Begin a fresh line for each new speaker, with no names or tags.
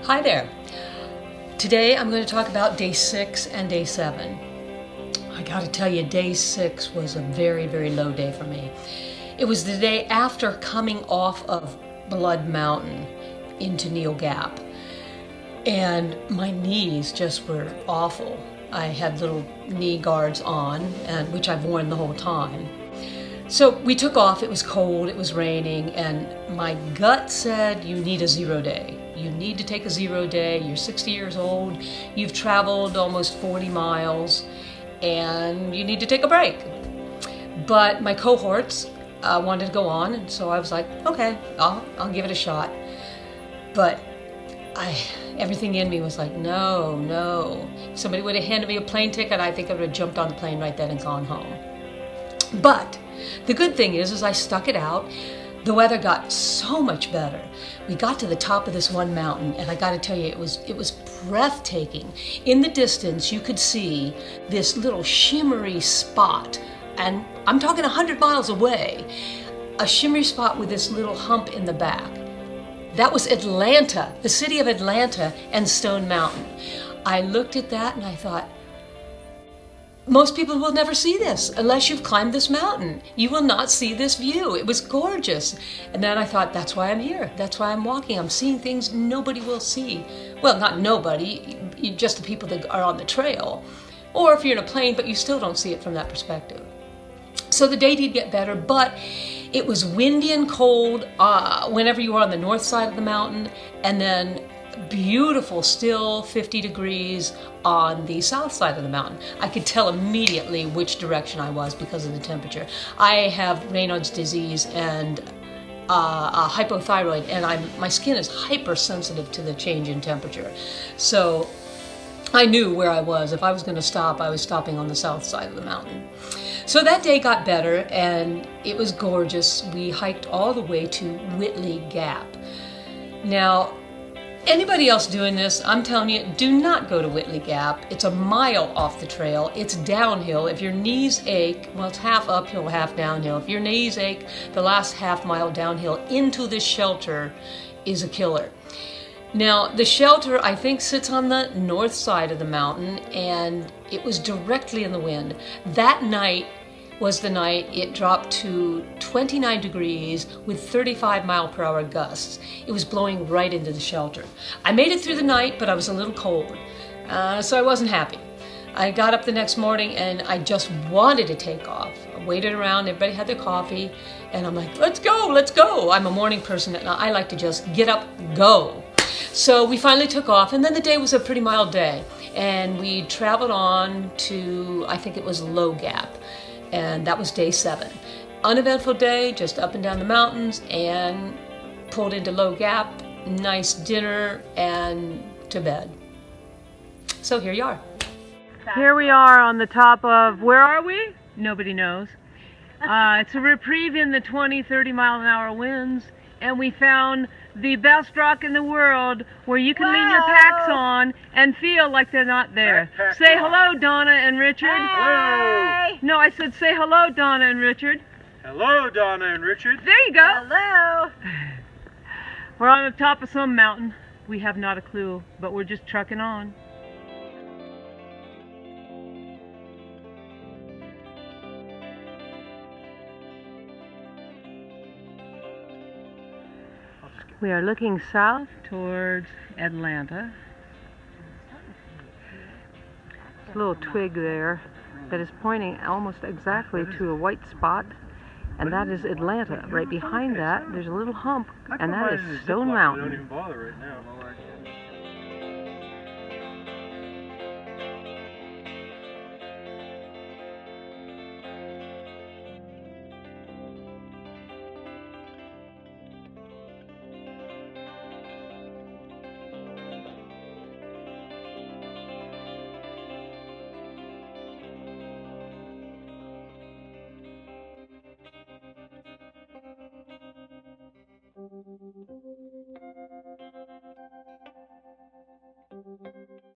Hi there. Today I'm going to talk about day 6 and day 7. I got to tell you, day 6 was a very, very low day for me. It was the day after coming off of Blood Mountain into Neal Gap, and my knees just were awful. I had little knee guards on, and which I've worn the whole time. So we took off. It was cold, it was raining, and my gut said, you need a 0 day. You need to take a 0 day. You're 60 years old. You've traveled almost 40 miles, and you need to take a break. But my cohorts wanted to go on, and so I was like, okay, I'll give it a shot. But everything in me was like, no. If somebody would have handed me a plane ticket, I think I would have jumped on the plane right then and gone home. But the good thing is I stuck it out. The weather got so much better. We got to the top of this one mountain, and I got to tell you, it was breathtaking. In the distance, you could see this little shimmery spot, and I'm talking 100 miles away, a shimmery spot with this little hump in the back. That was Atlanta, the city of Atlanta, and Stone Mountain. I looked at that and I thought, most people will never see this unless you've climbed this mountain. You will not see this view. It was gorgeous. And then I thought, that's why I'm here. That's why I'm walking. I'm seeing things nobody will see. Well, not nobody, just the people that are on the trail. Or if you're in a plane, but you still don't see it from that perspective. So the day did get better, but it was windy and cold whenever you were on the north side of the mountain, and then beautiful, still 50 degrees on the south side of the mountain. I could tell immediately which direction I was because of the temperature. I have Raynaud's disease and a hypothyroid, and my skin is hypersensitive to the change in temperature. So I knew where I was. If I was going to stop, I was stopping on the south side of the mountain. So that day got better, and it was gorgeous. We hiked all the way to Whitley Gap. Now, anybody else doing this, I'm telling you, do not go to Whitley Gap. It's a mile off the trail. It's downhill. If your knees ache, well, it's half uphill, half downhill. If your knees ache, the last half mile downhill into this shelter is a killer. Now, the shelter, I think, sits on the north side of the mountain, and it was directly in the wind. That night was the night it dropped to 29 degrees with 35-mile-per-hour gusts. It was blowing right into the shelter. I made it through the night, but I was a little cold, so I wasn't happy. I got up the next morning, and I just wanted to take off. I waited around, everybody had their coffee, and I'm like, let's go. I'm a morning person, and I like to just get up, go. So we finally took off, and then the day was a pretty mild day, and we traveled on to, I think it was Low Gap, and that was day 7. Uneventful day, just up and down the mountains, and pulled into Low Gap, nice dinner, and to bed. So here you are. Here we are on the top of, where are we? Nobody knows. It's a reprieve in the 20-30 mile an hour winds, and we found the best rock in the world where you can lean your packs on and feel like they're not there. Say hello, Donna and Richard.
Hey.
Hello. No, I said say hello, Donna and Richard.
Hello, Donna and Richard.
There you go.
Hello.
We're on the top of some mountain. We have not a clue, but we're just trucking on. We are looking south towards Atlanta. There's a little twig there that is pointing almost exactly to a white spot, and that is Atlanta. Right behind that, there's a little hump, and that is Stone Mountain.
Don't even bother right now.